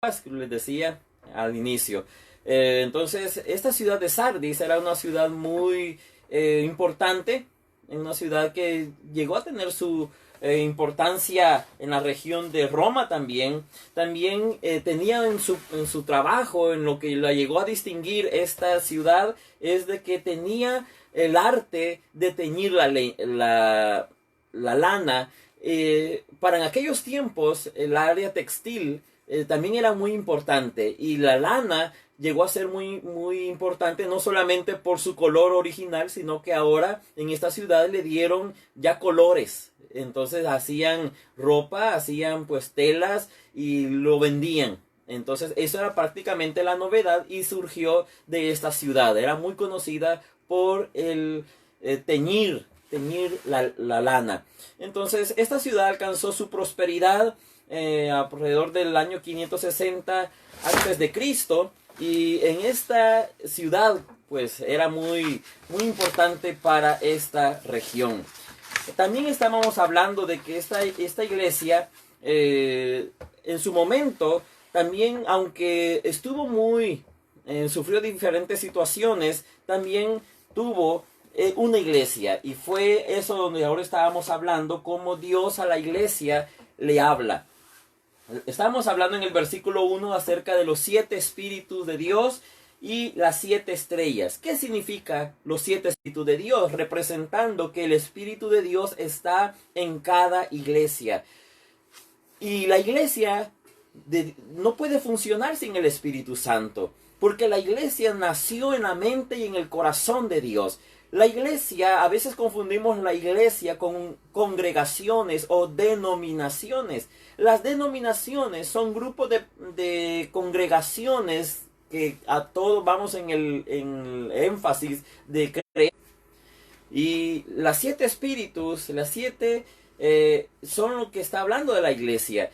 que les decía al inicio. Entonces, esta ciudad de Sardis era una ciudad muy importante, una ciudad que llegó a tener su importancia en la región de Roma también. También tenía en su trabajo, en lo que la llegó a distinguir esta ciudad, es de que tenía el arte de teñir la lana. Para en aquellos tiempos, el área textil también era muy importante, y la lana llegó a ser muy importante, no solamente por su color original, sino que ahora en esta ciudad le dieron ya colores. Entonces hacían ropa, hacían pues telas y lo vendían. Entonces eso era prácticamente la novedad y surgió de esta ciudad. Era muy conocida por el teñir la lana. Entonces esta ciudad alcanzó su prosperidad alrededor del año 560 antes de Cristo, y en esta ciudad pues era muy importante para esta región. También estábamos hablando de que esta iglesia en su momento también, aunque estuvo sufrió diferentes situaciones, también tuvo una iglesia, y fue eso donde ahora estábamos hablando, cómo Dios a la iglesia le habla. Estábamos hablando en el versículo 1 acerca de los 7 espíritus de Dios y las 7 estrellas. ¿Qué significa los 7 espíritus de Dios? Representando que el Espíritu de Dios está en cada iglesia. Y la iglesia no puede funcionar sin el Espíritu Santo, porque la iglesia nació en la mente y en el corazón de Dios. La iglesia, a veces confundimos la iglesia con congregaciones o denominaciones. Las denominaciones son grupos de congregaciones que a todos vamos en el énfasis de creer. Y las 7 espíritus, las 7 son lo que está hablando de la iglesia.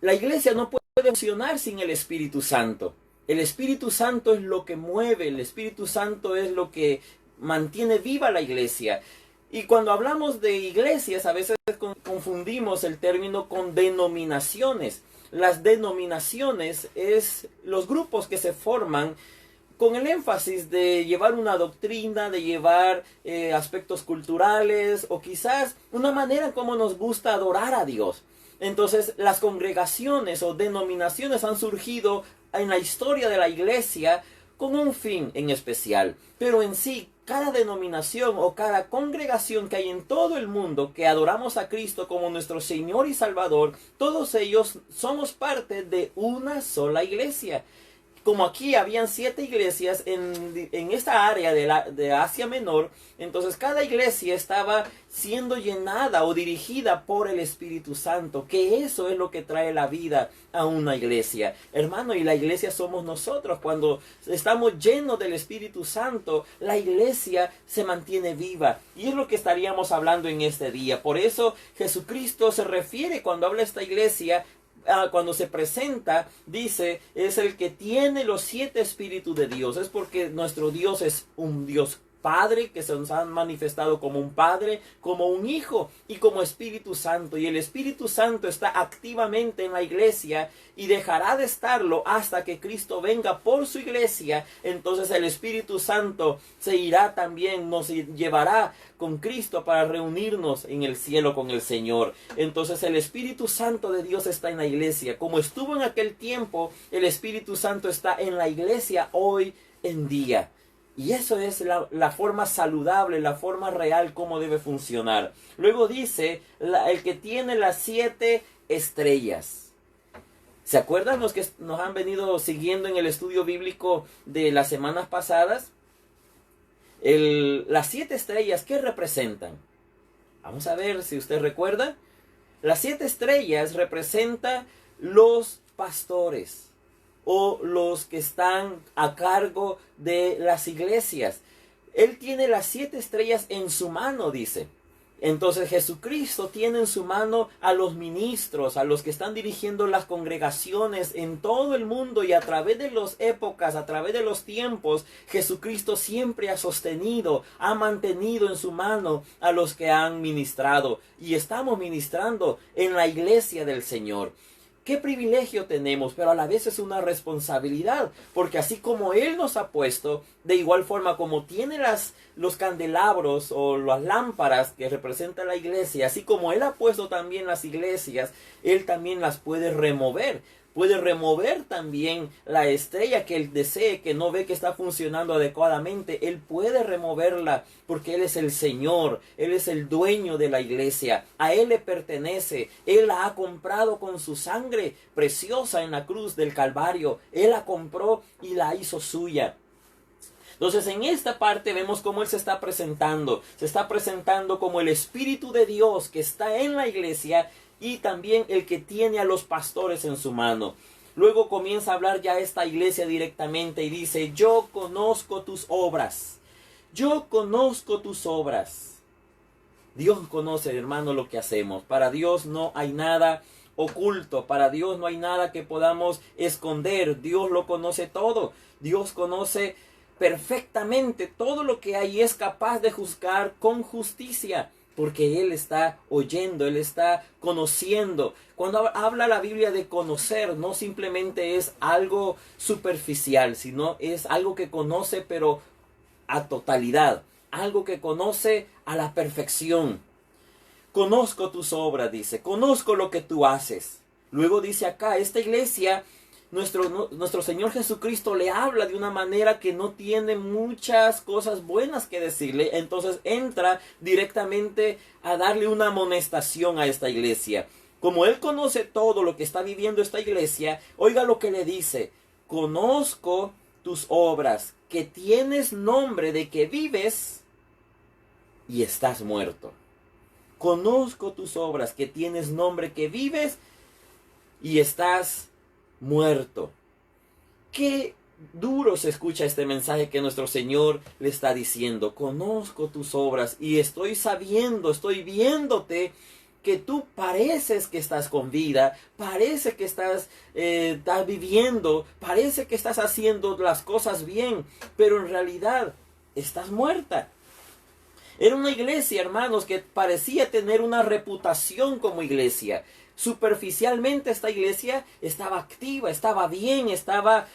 La iglesia no puede funcionar sin el Espíritu Santo. El Espíritu Santo es lo que mueve, el Espíritu Santo es lo que mantiene viva la iglesia. Y cuando hablamos de iglesias, a veces confundimos el término con denominaciones. Las denominaciones es los grupos que se forman con el énfasis de llevar una doctrina, de llevar aspectos culturales, o quizás una manera como nos gusta adorar a Dios. Entonces, las congregaciones o denominaciones han surgido en la historia de la iglesia con un fin en especial, pero en sí, cada denominación o cada congregación que hay en todo el mundo que adoramos a Cristo como nuestro Señor y Salvador, todos ellos somos parte de una sola iglesia. Como aquí habían 7 iglesias en esta área de Asia Menor, entonces cada iglesia estaba siendo llenada o dirigida por el Espíritu Santo, que eso es lo que trae la vida a una iglesia. Hermano, y la iglesia somos nosotros. Cuando estamos llenos del Espíritu Santo, la iglesia se mantiene viva. Y es lo que estaríamos hablando en este día. Por eso Jesucristo se refiere, cuando habla de esta iglesia, cuando se presenta, dice, es el que tiene los 7 espíritus de Dios. Es porque nuestro Dios es un Dios Padre, que se nos ha manifestado como un Padre, como un Hijo y como Espíritu Santo. Y el Espíritu Santo está activamente en la iglesia y dejará de estarlo hasta que Cristo venga por su iglesia. Entonces el Espíritu Santo se irá también, nos llevará con Cristo para reunirnos en el cielo con el Señor. Entonces el Espíritu Santo de Dios está en la iglesia. Como estuvo en aquel tiempo, el Espíritu Santo está en la iglesia hoy en día. Y eso es la forma saludable, la forma real como debe funcionar. Luego dice, el que tiene las 7 estrellas. ¿Se acuerdan los que nos han venido siguiendo en el estudio bíblico de las semanas pasadas? Las 7 estrellas, ¿qué representan? Vamos a ver si usted recuerda. Las 7 estrellas representan los pastores, o los que están a cargo de las iglesias. Él tiene las 7 estrellas en su mano, dice. Entonces Jesucristo tiene en su mano a los ministros, a los que están dirigiendo las congregaciones en todo el mundo, y a través de las épocas, a través de los tiempos, Jesucristo siempre ha sostenido, ha mantenido en su mano a los que han ministrado, y estamos ministrando en la iglesia del Señor. Qué privilegio tenemos, pero a la vez es una responsabilidad, porque así como Él nos ha puesto, de igual forma como tiene los candelabros o las lámparas que representan la iglesia, así como Él ha puesto también las iglesias, Él también las puede remover. Puede remover también la estrella que Él desee, que no ve que está funcionando adecuadamente. Él puede removerla porque Él es el Señor. Él es el dueño de la iglesia. A Él le pertenece. Él la ha comprado con su sangre preciosa en la cruz del Calvario. Él la compró y la hizo suya. Entonces en esta parte vemos cómo Él se está presentando. Se está presentando como el Espíritu de Dios que está en la iglesia y también el que tiene a los pastores en su mano. Luego comienza a hablar ya esta iglesia directamente y dice, yo conozco tus obras. Yo conozco tus obras. Dios conoce, hermano, lo que hacemos. Para Dios no hay nada oculto. Para Dios no hay nada que podamos esconder. Dios lo conoce todo. Dios conoce perfectamente todo lo que hay y es capaz de juzgar con justicia. Porque Él está oyendo, Él está conociendo. Cuando habla la Biblia de conocer, no simplemente es algo superficial, sino es algo que conoce pero a totalidad. Algo que conoce a la perfección. Conozco tus obras, dice. Conozco lo que tú haces. Luego dice acá, esta iglesia, nuestro Señor Jesucristo le habla de una manera que no tiene muchas cosas buenas que decirle. Entonces entra directamente a darle una amonestación a esta iglesia. Como Él conoce todo lo que está viviendo esta iglesia, oiga lo que le dice. Conozco tus obras, que tienes nombre de que vives y estás muerto. Conozco tus obras, que tienes nombre que vives y estás muerto. Qué duro se escucha este mensaje que nuestro Señor le está diciendo. Conozco tus obras y estoy viéndote que tú pareces que estás con vida, parece que estás viviendo, parece que estás haciendo las cosas bien, pero en realidad estás muerta. Era una iglesia, hermanos, que parecía tener una reputación como iglesia. Superficialmente esta iglesia estaba activa, estaba bien, estaba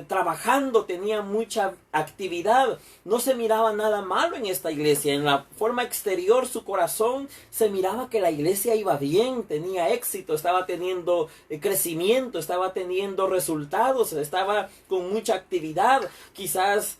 trabajando, tenía mucha actividad. No se miraba nada malo en esta iglesia. En la forma exterior, su corazón, se miraba que la iglesia iba bien, tenía éxito, estaba teniendo crecimiento, estaba teniendo resultados, estaba con mucha actividad. Quizás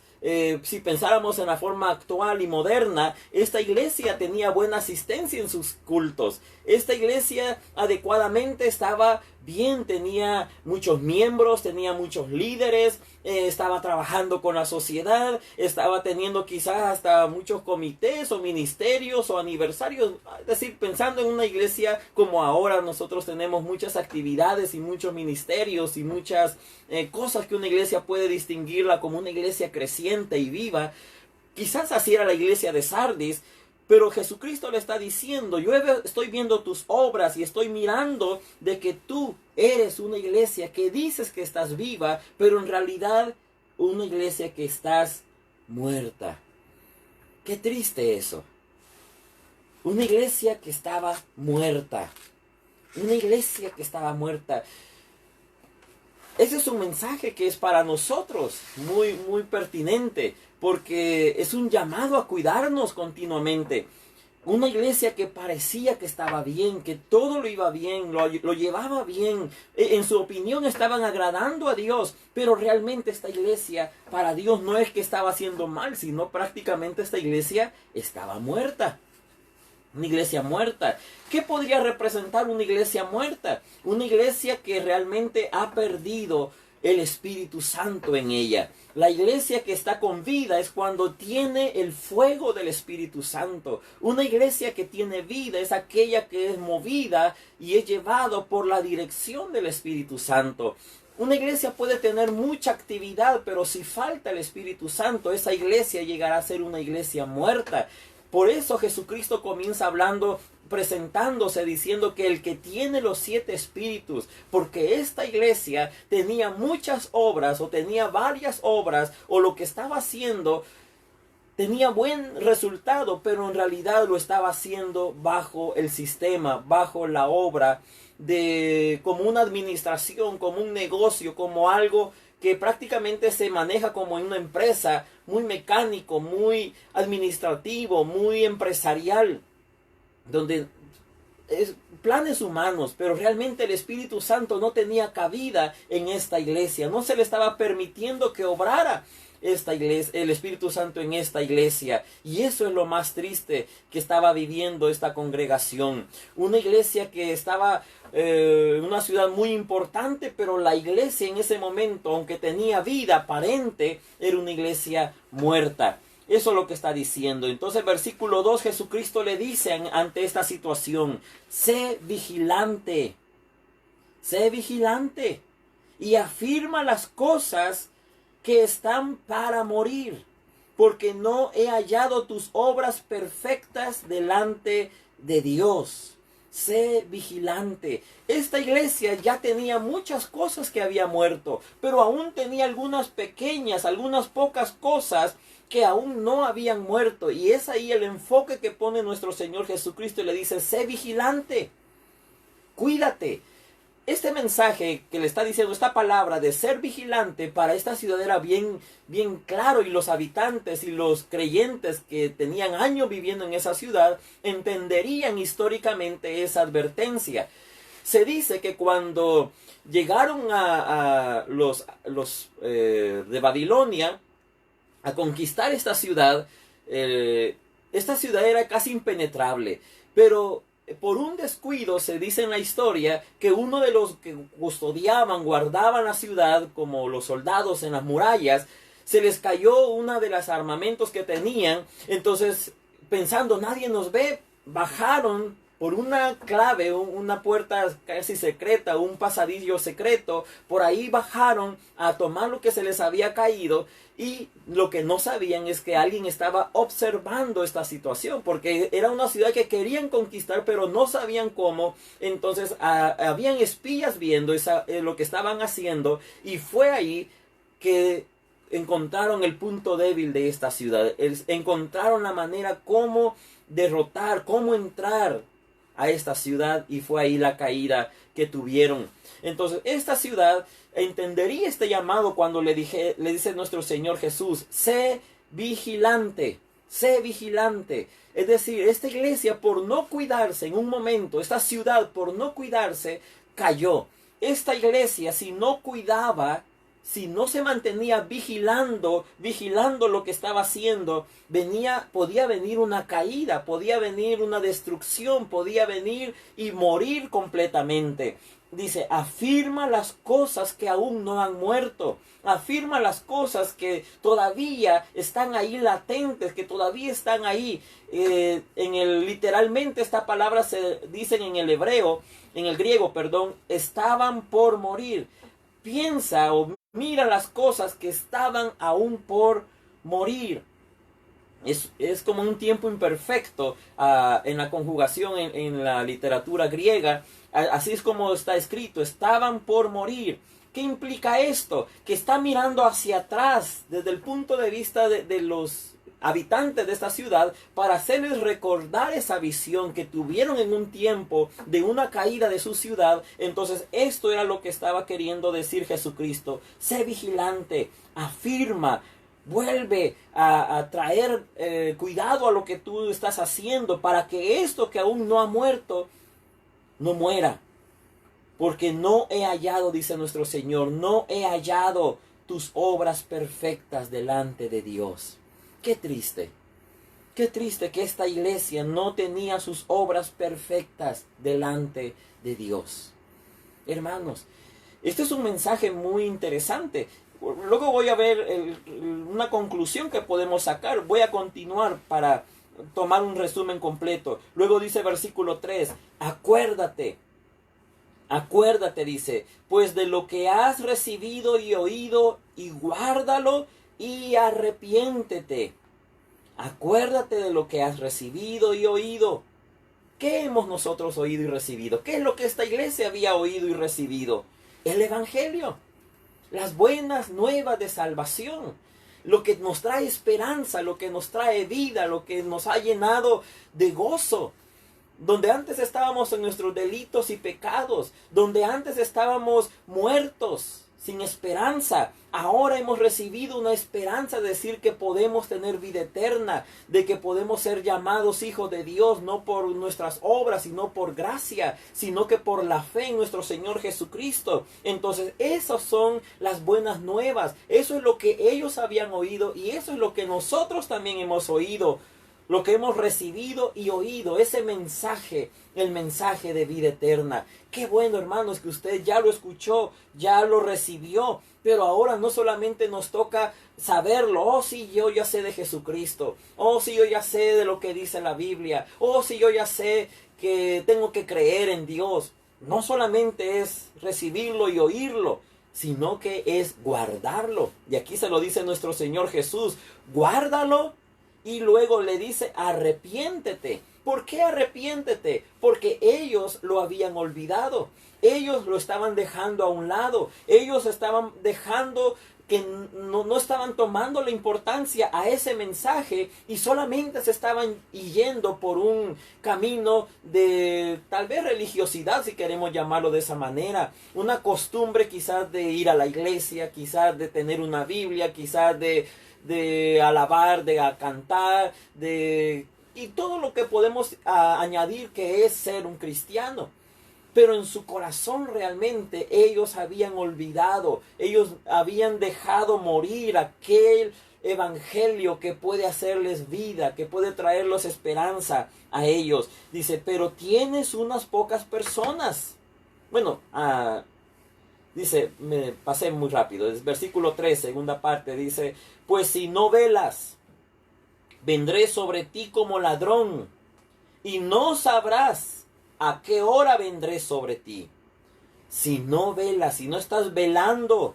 si pensáramos en la forma actual y moderna, esta iglesia tenía buena asistencia en sus cultos. Esta iglesia adecuadamente estaba bien, tenía muchos miembros, tenía muchos líderes, estaba trabajando con la sociedad, estaba teniendo quizás hasta muchos comités o ministerios o aniversarios. Es decir, pensando en una iglesia como ahora nosotros tenemos muchas actividades y muchos ministerios y muchas cosas que una iglesia puede distinguirla como una iglesia creciente y viva. Quizás así era la iglesia de Sardis. Pero Jesucristo le está diciendo, yo estoy viendo tus obras y estoy mirando de que tú eres una iglesia que dices que estás viva, pero en realidad una iglesia que estás muerta. Qué triste eso. Una iglesia que estaba muerta. Una iglesia que estaba muerta. Ese es un mensaje que es para nosotros muy, muy pertinente, porque es un llamado a cuidarnos continuamente. Una iglesia que parecía que estaba bien, que todo lo iba bien, lo llevaba bien, en su opinión estaban agradando a Dios, pero realmente esta iglesia para Dios no es que estaba haciendo mal, sino prácticamente esta iglesia estaba muerta. Una iglesia muerta. ¿Qué podría representar una iglesia muerta? Una iglesia que realmente ha perdido el Espíritu Santo en ella. La iglesia que está con vida es cuando tiene el fuego del Espíritu Santo. Una iglesia que tiene vida es aquella que es movida y es llevado por la dirección del Espíritu Santo. Una iglesia puede tener mucha actividad, pero si falta el Espíritu Santo, esa iglesia llegará a ser una iglesia muerta. Por eso Jesucristo comienza hablando, presentándose, diciendo que el que tiene los 7 espíritus, porque esta iglesia tenía muchas obras o tenía varias obras, o lo que estaba haciendo tenía buen resultado, pero en realidad lo estaba haciendo bajo el sistema, bajo la obra de como una administración, como un negocio, como algo que prácticamente se maneja como en una empresa, muy mecánico, muy administrativo, muy empresarial, donde es planes humanos, pero realmente el Espíritu Santo no tenía cabida en esta iglesia, no se le estaba permitiendo que obrara esta iglesia, el Espíritu Santo en esta iglesia. Y eso es lo más triste que estaba viviendo esta congregación. Una iglesia que estaba en una ciudad muy importante, pero la iglesia en ese momento, aunque tenía vida aparente, era una iglesia muerta. Eso es lo que está diciendo. Entonces, versículo 2, Jesucristo le dice ante esta situación: sé vigilante y afirma las cosas que están para morir, porque no he hallado tus obras perfectas delante de Dios. Sé vigilante. Esta iglesia ya tenía muchas cosas que había muerto, pero aún tenía algunas pequeñas, algunas pocas cosas que aún no habían muerto. Y es ahí el enfoque que pone nuestro Señor Jesucristo y le dice: sé vigilante, cuídate. Este mensaje que le está diciendo, esta palabra de ser vigilante, para esta ciudad era bien claro, y los habitantes y los creyentes que tenían años viviendo en esa ciudad entenderían históricamente esa advertencia. Se dice que cuando llegaron a los de Babilonia a conquistar esta ciudad era casi impenetrable, pero por un descuido se dice en la historia que uno de los que custodiaban, guardaban la ciudad, como los soldados en las murallas, se les cayó una de las armamentos que tenían. Entonces, pensando, nadie nos ve, bajaron por una clave, una puerta casi secreta, un pasadillo secreto. Por ahí bajaron a tomar lo que se les había caído, y lo que no sabían es que alguien estaba observando esta situación, porque era una ciudad que querían conquistar, pero no sabían cómo. Entonces habían espías viendo lo que estaban haciendo, y fue ahí que encontraron el punto débil de esta ciudad. Encontraron la manera cómo derrotar, cómo entrar a esta ciudad, y fue ahí la caída que tuvieron. Entonces esta ciudad entendería este llamado cuando le dice nuestro Señor Jesús: sé vigilante, sé vigilante. Es decir, esta iglesia, por no cuidarse en un momento, esta ciudad por no cuidarse, cayó. Esta iglesia, si no cuidaba, si no se mantenía vigilando lo que estaba haciendo, podía venir una caída, podía venir una destrucción, podía venir y morir completamente. Dice: afirma las cosas que aún no han muerto. Afirma las cosas que todavía están ahí latentes, que todavía están ahí. Literalmente esta palabra se dice en el hebreo, en el griego, perdón, estaban por morir. Piensa o mira las cosas que estaban aún por morir. Es como un tiempo imperfecto en la conjugación en la literatura griega. Así es como está escrito: estaban por morir. ¿Qué implica esto? Que está mirando hacia atrás desde el punto de vista de los habitantes de esta ciudad, para hacerles recordar esa visión que tuvieron en un tiempo de una caída de su ciudad. Entonces esto era lo que estaba queriendo decir Jesucristo: sé vigilante, afirma, vuelve a traer cuidado a lo que tú estás haciendo, para que esto que aún no ha muerto no muera. Porque no he hallado, dice nuestro Señor, no he hallado tus obras perfectas delante de Dios. Qué triste que esta iglesia no tenía sus obras perfectas delante de Dios. Hermanos, este es un mensaje muy interesante. Luego voy a ver una conclusión que podemos sacar. Voy a continuar para tomar un resumen completo. Luego dice versículo 3, acuérdate, dice, pues de lo que has recibido y oído, y guárdalo y arrepiéntete. Acuérdate de lo que has recibido y oído. ¿Qué hemos nosotros oído y recibido? ¿Qué es lo que esta iglesia había oído y recibido? El Evangelio, las buenas nuevas de salvación. lo que nos trae esperanza, lo que nos trae vida, lo que nos ha llenado de gozo. Donde antes estábamos en nuestros delitos y pecados, donde antes estábamos muertos, sin esperanza, ahora hemos recibido una esperanza de decir que podemos tener vida eterna, de que podemos ser llamados hijos de Dios, no por nuestras obras, sino por gracia, sino que por la fe en nuestro Señor Jesucristo. Entonces, esas son las buenas nuevas, eso es lo que ellos habían oído y eso es lo que nosotros también hemos oído. Lo que hemos recibido y oído, ese mensaje, el mensaje de vida eterna. Qué bueno, hermanos, que usted ya lo escuchó, ya lo recibió, pero ahora no solamente nos toca saberlo. Oh, sí, yo ya sé de Jesucristo. Oh, sí, yo ya sé de lo que dice la Biblia. Oh, sí, yo ya sé que tengo que creer en Dios. No solamente es recibirlo y oírlo, sino que es guardarlo. Y aquí se lo dice nuestro Señor Jesús, guárdalo. Y luego le dice, arrepiéntete. ¿Por qué arrepiéntete? Porque ellos lo habían olvidado. Ellos lo estaban dejando a un lado. Ellos estaban dejando que no estaban tomando la importancia a ese mensaje y solamente se estaban yendo por un camino de tal vez religiosidad, si queremos llamarlo de esa manera. Una costumbre quizás de ir a la iglesia, quizás de tener una Biblia, quizás de alabar, de cantar, y todo lo que podemos añadir que es ser un cristiano. Pero en su corazón realmente ellos habían olvidado, ellos habían dejado morir aquel evangelio que puede hacerles vida, que puede traerles esperanza a ellos. Dice, pero tienes unas pocas personas. Bueno, dice, me pasé muy rápido, es versículo 3, segunda parte, dice, pues si no velas, vendré sobre ti como ladrón, y no sabrás a qué hora vendré sobre ti. Si no velas, si no estás velando,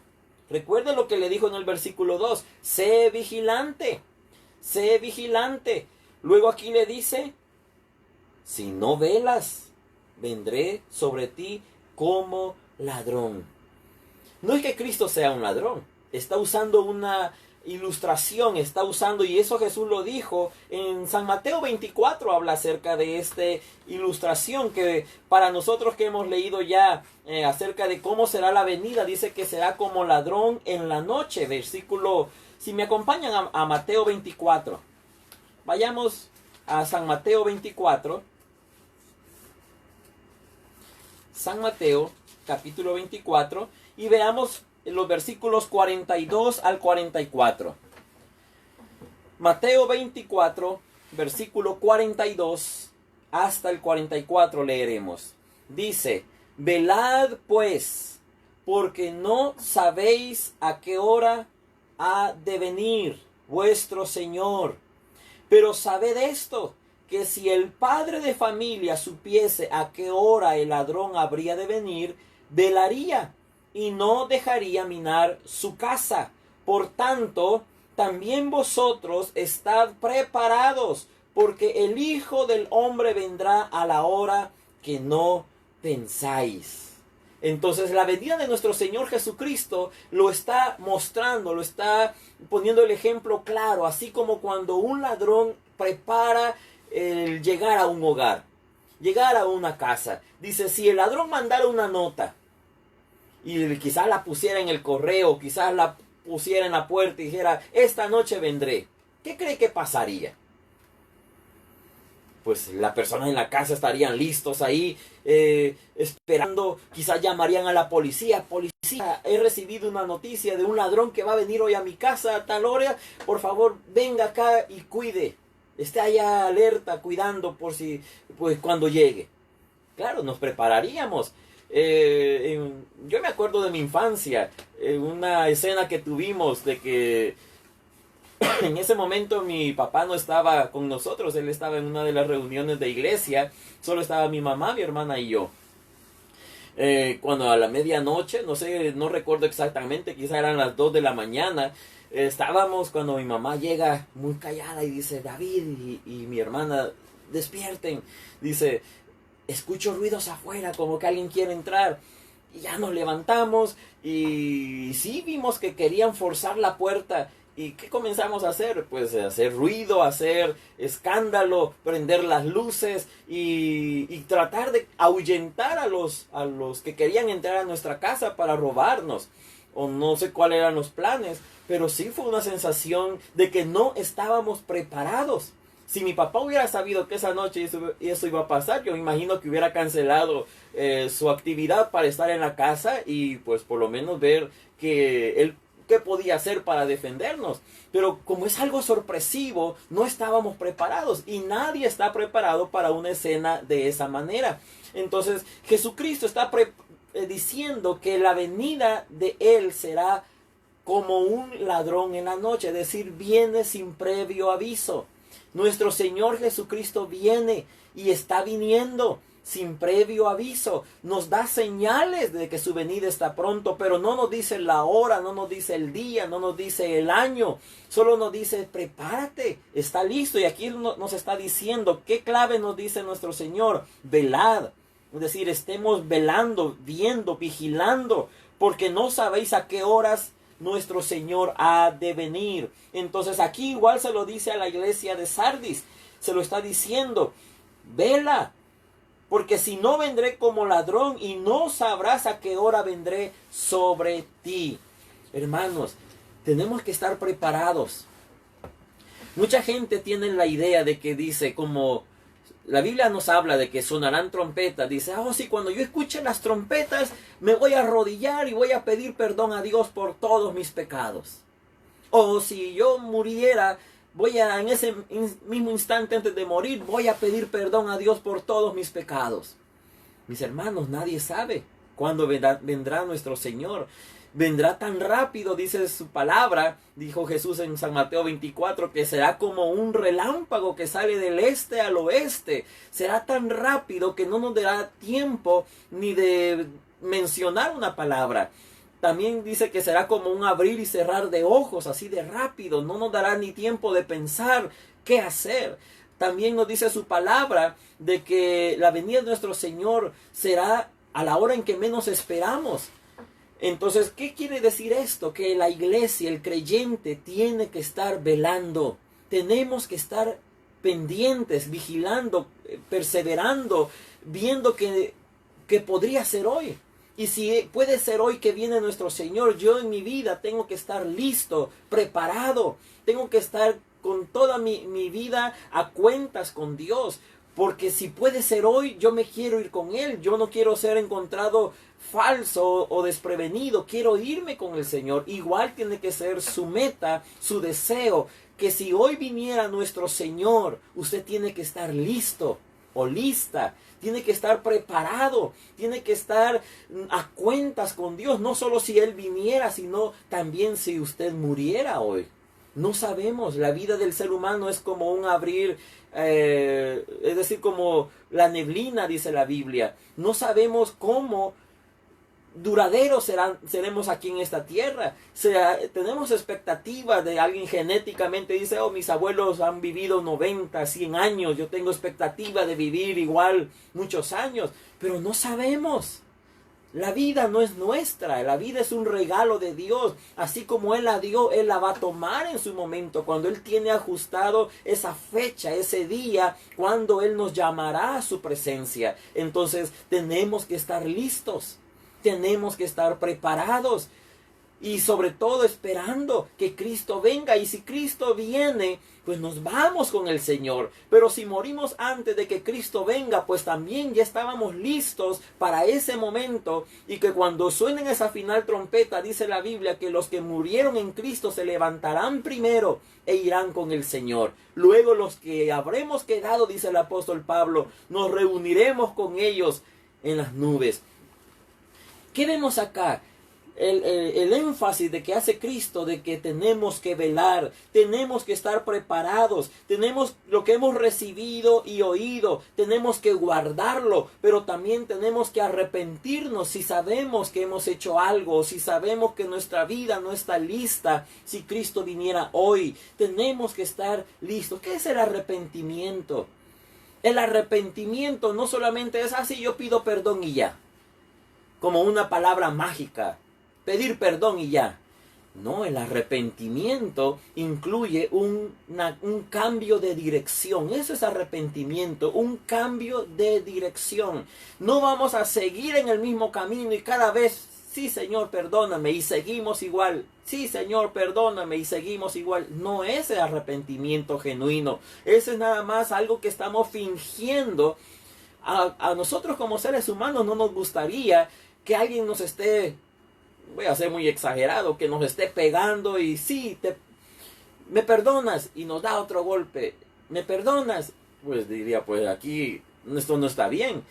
recuerde lo que le dijo en el versículo 2, sé vigilante, sé vigilante. Luego aquí le dice, si no velas, vendré sobre ti como ladrón. No es que Cristo sea un ladrón, está usando una ilustración, está usando, y eso Jesús lo dijo en San Mateo 24, habla acerca de esta ilustración que para nosotros que hemos leído ya acerca de cómo será la venida, dice que será como ladrón en la noche, versículo, si me acompañan a Mateo 24, vayamos a San Mateo 24, San Mateo capítulo 24, y veamos los versículos 42 al 44. Mateo 24, versículo 42 hasta el 44 leeremos. Dice, velad pues, porque no sabéis a qué hora ha de venir vuestro Señor. Pero sabed esto, que si el padre de familia supiese a qué hora el ladrón habría de venir, velaría y no dejaría minar su casa. Por tanto, también vosotros estad preparados, porque el Hijo del Hombre vendrá a la hora que no pensáis. Entonces la venida de nuestro Señor Jesucristo lo está mostrando, lo está poniendo el ejemplo claro, así como cuando un ladrón prepara el llegar a un hogar, llegar a una casa. Dice, si el ladrón mandara una nota y quizás la pusiera en el correo, quizás la pusiera en la puerta y dijera, esta noche vendré, ¿qué cree que pasaría? Pues la persona en la casa estarían listos ahí, esperando, quizás llamarían a la policía. Policía, he recibido una noticia de un ladrón que va a venir hoy a mi casa a tal hora, por favor venga acá y cuide, esté allá alerta, cuidando por si, pues cuando llegue. Claro, nos prepararíamos. Yo me acuerdo de mi infancia, una escena que tuvimos de que en ese momento mi papá no estaba con nosotros, él estaba en una de las reuniones de iglesia, solo estaba mi mamá, mi hermana y yo. Cuando a la medianoche, no sé, no recuerdo exactamente, quizá eran las 2 de la mañana, estábamos cuando mi mamá llega muy callada y dice, David y mi hermana, despierten, dice, escucho ruidos afuera, como que alguien quiere entrar. Y ya nos levantamos y sí vimos que querían forzar la puerta ¿Y qué comenzamos a hacer? Pues hacer ruido, hacer escándalo, prender las luces y tratar de ahuyentar a los que querían entrar a nuestra casa para robarnos. O no sé cuáles eran los planes, pero sí fue una sensación de que no estábamos preparados. Si mi papá hubiera sabido que esa noche eso iba a pasar, yo me imagino que hubiera cancelado su actividad para estar en la casa y pues por lo menos ver que él qué podía hacer para defendernos. Pero como es algo sorpresivo, no estábamos preparados y nadie está preparado para una escena de esa manera. Entonces Jesucristo está diciendo que la venida de Él será como un ladrón en la noche, es decir, viene sin previo aviso. Nuestro Señor Jesucristo viene y está viniendo sin previo aviso. Nos da señales de que su venida está pronto, pero no nos dice la hora, no nos dice el día, no nos dice el año. Solo nos dice, prepárate, está listo. Y aquí nos está diciendo, ¿qué clave nos dice nuestro Señor? Velad. Es decir, estemos velando, viendo, vigilando, porque no sabéis a qué horas nuestro Señor ha de venir. Entonces aquí igual se lo dice a la iglesia de Sardis, se lo está diciendo, vela, porque si no vendré como ladrón y no sabrás a qué hora vendré sobre ti. Hermanos, tenemos que estar preparados. Mucha gente tiene la idea de que dice, como la Biblia nos habla de que sonarán trompetas, dice, oh sí, cuando yo escuche las trompetas me voy a arrodillar y voy a pedir perdón a Dios por todos mis pecados. O si yo muriera, en ese mismo instante antes de morir, voy a pedir perdón a Dios por todos mis pecados. Mis hermanos, nadie sabe cuándo vendrá nuestro Señor. Vendrá tan rápido, dice su palabra, dijo Jesús en San Mateo 24, que será como un relámpago que sale del este al oeste. Será tan rápido que no nos dará tiempo ni de mencionar una palabra. También dice que será como un abrir y cerrar de ojos, así de rápido. No nos dará ni tiempo de pensar qué hacer. También nos dice su palabra de que la venida de nuestro Señor será a la hora en que menos esperamos. Entonces, ¿qué quiere decir esto? Que la iglesia, el creyente, tiene que estar velando. Tenemos que estar pendientes, vigilando, perseverando, viendo que podría ser hoy. Y si puede ser hoy que viene nuestro Señor, yo en mi vida tengo que estar listo, preparado. Tengo que estar con toda mi vida a cuentas con Dios. Porque si puede ser hoy, yo me quiero ir con Él. Yo no quiero ser encontrado falso o desprevenido. Quiero irme con el Señor. Igual tiene que ser su meta, su deseo. Que si hoy viniera nuestro Señor, usted tiene que estar listo o lista. Tiene que estar preparado. Tiene que estar a cuentas con Dios. No solo si Él viniera, sino también si usted muriera hoy. No sabemos, la vida del ser humano es como un abrir, es decir, como la neblina, dice la Biblia. No sabemos cómo duraderos seremos aquí en esta tierra. Tenemos expectativas de alguien genéticamente, dice, oh, mis abuelos han vivido 90, 100 años, yo tengo expectativa de vivir igual muchos años, pero no sabemos. La vida no es nuestra, la vida es un regalo de Dios. Así como Él la dio, Él la va a tomar en su momento, cuando Él tiene ajustado esa fecha, ese día, cuando Él nos llamará a su presencia. Entonces tenemos que estar listos, tenemos que estar preparados y sobre todo esperando que Cristo venga. Y si Cristo viene, pues nos vamos con el Señor. Pero si morimos antes de que Cristo venga, pues también ya estábamos listos para ese momento. Y que cuando suenen esa final trompeta, dice la Biblia, que los que murieron en Cristo se levantarán primero e irán con el Señor. Luego los que habremos quedado, dice el apóstol Pablo, nos reuniremos con ellos en las nubes. ¿Qué vemos acá? El énfasis de que hace Cristo, de que tenemos que velar, tenemos que estar preparados, tenemos lo que hemos recibido y oído, tenemos que guardarlo, pero también tenemos que arrepentirnos si sabemos que hemos hecho algo, si sabemos que nuestra vida no está lista, si Cristo viniera hoy, tenemos que estar listos. ¿Qué es el arrepentimiento? El arrepentimiento no solamente es así, yo pido perdón y ya, como una palabra mágica. Pedir perdón y ya. No, el arrepentimiento incluye un cambio de dirección. Eso es arrepentimiento, un cambio de dirección. No vamos a seguir en el mismo camino y cada vez, sí Señor, perdóname, y seguimos igual. Sí Señor, perdóname, y seguimos igual. No es el arrepentimiento genuino. Ese es nada más algo que estamos fingiendo. A nosotros como seres humanos no nos gustaría que alguien nos esté, voy a ser muy exagerado, que nos esté pegando y sí, me perdonas y nos da otro golpe. ¿Me perdonas? Pues diría, pues aquí esto no está bien.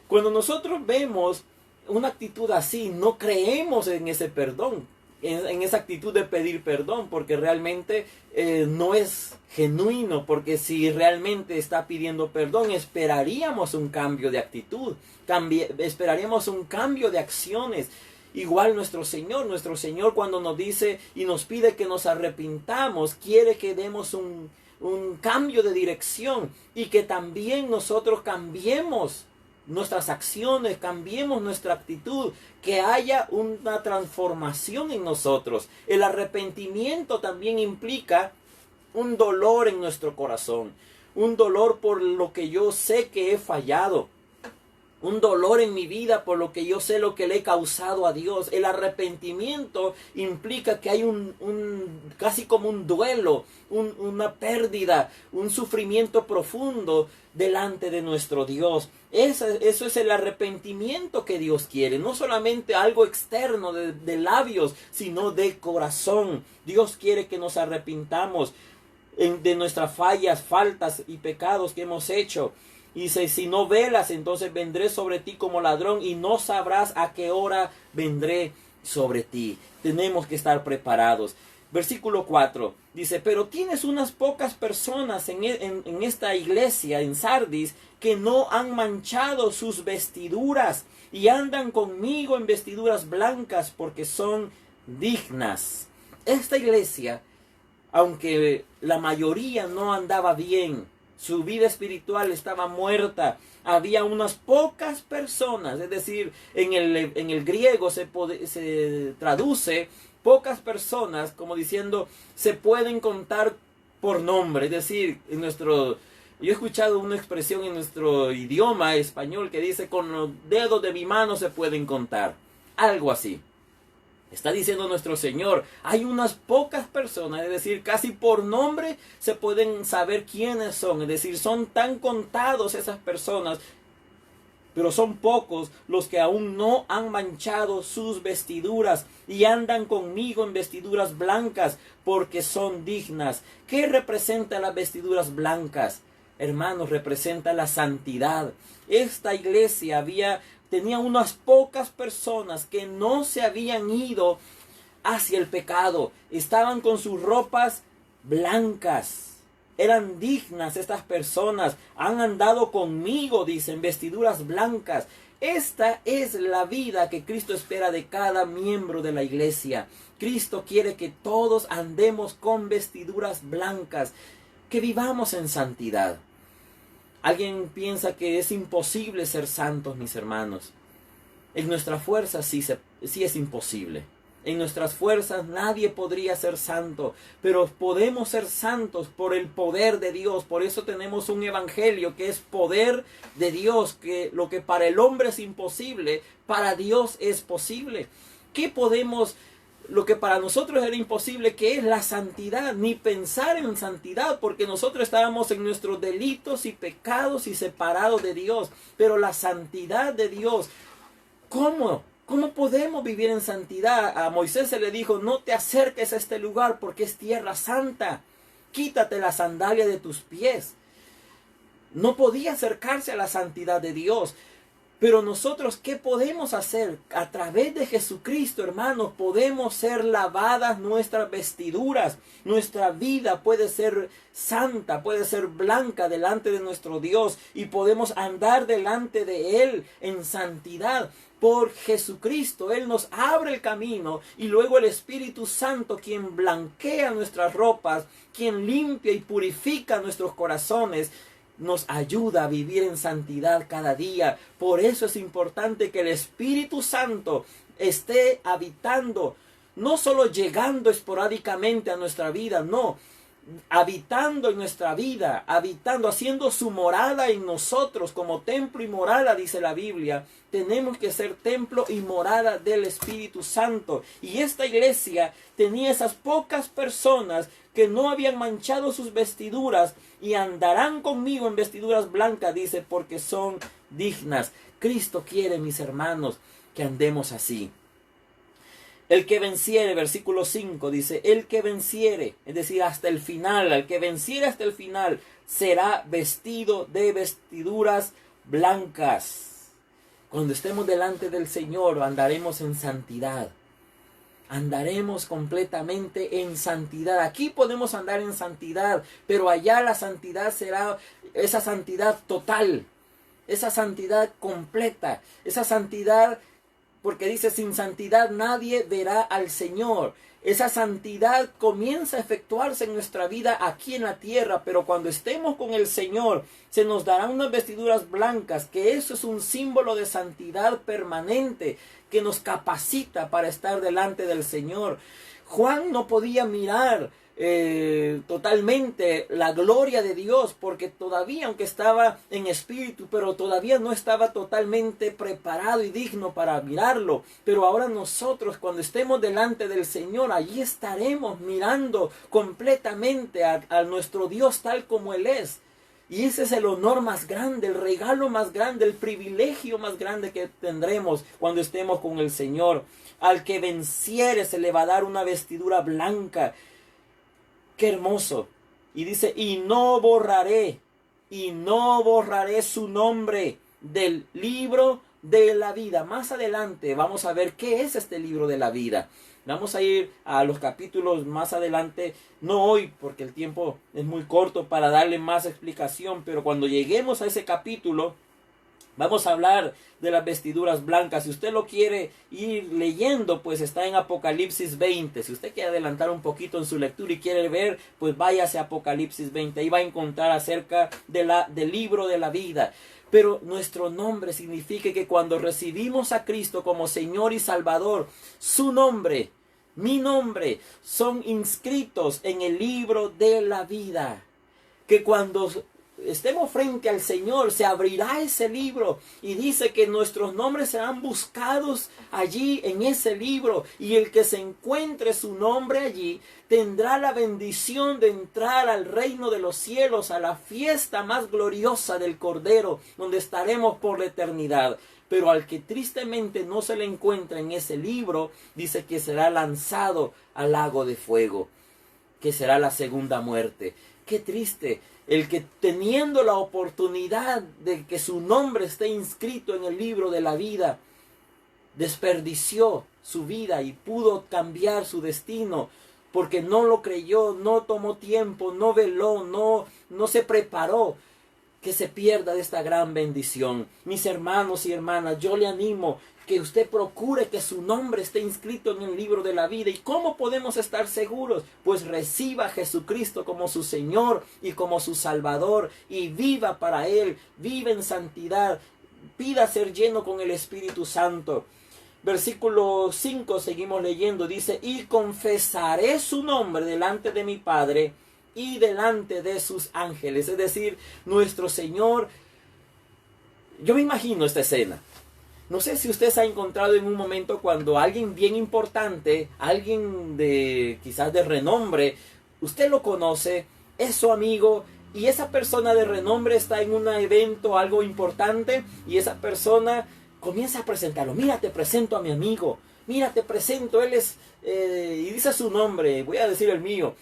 Cuando nosotros vemos una actitud así, no creemos en ese perdón, en esa actitud de pedir perdón, porque realmente no es genuino, porque si realmente está pidiendo perdón, esperaríamos un cambio de actitud, esperaríamos un cambio de acciones. Igual nuestro Señor cuando nos dice y nos pide que nos arrepintamos, quiere que demos un cambio de dirección y que también nosotros cambiemos nuestras acciones, cambiemos nuestra actitud, que haya una transformación en nosotros. El arrepentimiento también implica un dolor en nuestro corazón, un dolor por lo que yo sé que he fallado, un dolor en mi vida por lo que yo sé lo que le he causado a Dios. El arrepentimiento implica que hay casi como un duelo, una pérdida, un sufrimiento profundo delante de nuestro Dios. Eso es el arrepentimiento que Dios quiere, no solamente algo externo de labios, sino de corazón. Dios quiere que nos arrepintamos de nuestras fallas, faltas y pecados que hemos hecho. Y dice, si no velas, entonces vendré sobre ti como ladrón y no sabrás a qué hora vendré sobre ti. Tenemos que estar preparados. Versículo 4 dice, pero tienes unas pocas personas en esta iglesia, en Sardis, que no han manchado sus vestiduras y andan conmigo en vestiduras blancas porque son dignas. Esta iglesia, aunque la mayoría no andaba bien, su vida espiritual estaba muerta, había unas pocas personas, es decir, en el griego se traduce pocas personas como diciendo se pueden contar por nombre, es decir, yo he escuchado una expresión en nuestro idioma español que dice con los dedos de mi mano se pueden contar, algo así. Está diciendo nuestro Señor, hay unas pocas personas, es decir, casi por nombre se pueden saber quiénes son, es decir, son tan contados esas personas, pero son pocos los que aún no han manchado sus vestiduras y andan conmigo en vestiduras blancas porque son dignas. ¿Qué representa las vestiduras blancas? Hermanos, representa la santidad. Esta iglesia tenía unas pocas personas que no se habían ido hacia el pecado. Estaban con sus ropas blancas. Eran dignas estas personas. Han andado conmigo, dicen, vestiduras blancas. Esta es la vida que Cristo espera de cada miembro de la iglesia. Cristo quiere que todos andemos con vestiduras blancas, que vivamos en santidad. Alguien piensa que es imposible ser santos, mis hermanos. En nuestras fuerzas sí es imposible. En nuestras fuerzas nadie podría ser santo, pero podemos ser santos por el poder de Dios. Por eso tenemos un evangelio que es poder de Dios, que lo que para el hombre es imposible, para Dios es posible. Lo que para nosotros era imposible, que es la santidad, ni pensar en santidad, porque nosotros estábamos en nuestros delitos y pecados y separados de Dios. Pero la santidad de Dios, ¿cómo? ¿Cómo podemos vivir en santidad? A Moisés se le dijo, no te acerques a este lugar porque es tierra santa. Quítate la sandalia de tus pies. No podía acercarse a la santidad de Dios. Pero nosotros, ¿qué podemos hacer? A través de Jesucristo, hermanos, podemos ser lavadas nuestras vestiduras. Nuestra vida puede ser santa, puede ser blanca delante de nuestro Dios. Y podemos andar delante de Él en santidad. Por Jesucristo, Él nos abre el camino. Y luego el Espíritu Santo, quien blanquea nuestras ropas, quien limpia y purifica nuestros corazones, nos ayuda a vivir en santidad cada día. Por eso es importante que el Espíritu Santo esté habitando no solo llegando esporádicamente a nuestra vida, no, habitando en nuestra vida, habitando, haciendo su morada en nosotros como templo y morada, dice la Biblia. Tenemos que ser templo y morada del Espíritu Santo. Y esta iglesia tenía esas pocas personas que no habían manchado sus vestiduras y andarán conmigo en vestiduras blancas, dice, porque son dignas. Cristo quiere, mis hermanos, que andemos así. El que venciere, versículo 5, dice, el que venciere, es decir, hasta el final, el que venciere hasta el final, será vestido de vestiduras blancas. Cuando estemos delante del Señor, andaremos en santidad. Andaremos completamente en santidad. Aquí podemos andar en santidad, pero allá la santidad será esa santidad total, esa santidad completa, esa santidad, porque dice, sin santidad nadie verá al Señor. Esa santidad comienza a efectuarse en nuestra vida aquí en la tierra, pero cuando estemos con el Señor, se nos darán unas vestiduras blancas, que eso es un símbolo de santidad permanente, que nos capacita para estar delante del Señor. Juan no podía mirar totalmente la gloria de Dios, porque todavía, aunque estaba en espíritu, pero todavía no estaba totalmente preparado y digno para mirarlo. Pero ahora nosotros, cuando estemos delante del Señor, allí estaremos mirando completamente a nuestro Dios tal como Él es. Y ese es el honor más grande, el regalo más grande, el privilegio más grande que tendremos cuando estemos con el Señor. Al que venciere se le va a dar una vestidura blanca. ¡Qué hermoso! Y dice, y no borraré su nombre del libro de la vida. Más adelante vamos a ver qué es este libro de la vida. Vamos a ir a los capítulos más adelante, no hoy porque el tiempo es muy corto para darle más explicación, pero cuando lleguemos a ese capítulo vamos a hablar de las vestiduras blancas. Si usted lo quiere ir leyendo, pues está en Apocalipsis 20. Si usted quiere adelantar un poquito en su lectura y quiere ver, pues váyase a Apocalipsis 20. Ahí va a encontrar acerca del libro de la vida. Pero nuestro nombre significa que cuando recibimos a Cristo como Señor y Salvador, su nombre, mi nombre, son inscritos en el libro de la vida. Que cuando estemos frente al Señor, se abrirá ese libro y dice que nuestros nombres serán buscados allí en ese libro, y el que se encuentre su nombre allí tendrá la bendición de entrar al reino de los cielos, a la fiesta más gloriosa del Cordero, donde estaremos por la eternidad. Pero al que tristemente no se le encuentra en ese libro, dice que será lanzado al lago de fuego, que será la segunda muerte. Qué triste el que, teniendo la oportunidad de que su nombre esté inscrito en el libro de la vida, desperdició su vida y pudo cambiar su destino porque no lo creyó, no tomó tiempo, no veló, no se preparó. Que se pierda de esta gran bendición. Mis hermanos y hermanas, yo le animo que usted procure que su nombre esté inscrito en el libro de la vida. ¿Y cómo podemos estar seguros? Pues reciba a Jesucristo como su Señor y como su Salvador, y viva para Él, viva en santidad, pida ser lleno con el Espíritu Santo. Versículo 5, seguimos leyendo, dice, y confesaré su nombre delante de mi Padre y delante de sus ángeles. Es decir, nuestro Señor, yo me imagino esta escena. No sé si usted se ha encontrado en un momento cuando alguien bien importante, alguien de quizás de renombre, usted lo conoce, es su amigo, y esa persona de renombre está en un evento, algo importante, y esa persona comienza a presentarlo. Mira, te presento a mi amigo. Mira, te presento, él es, y dice su nombre, voy a decir el mío,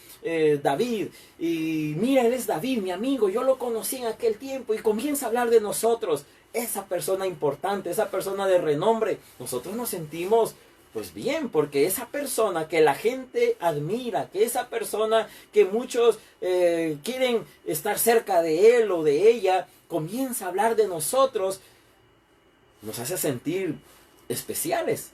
David, y mira, él es David, mi amigo, yo lo conocí en aquel tiempo, y comienza a hablar de nosotros. Esa persona importante, esa persona de renombre, nosotros nos sentimos pues bien, porque esa persona que la gente admira, que esa persona que muchos quieren estar cerca de él o de ella, comienza a hablar de nosotros, nos hace sentir especiales.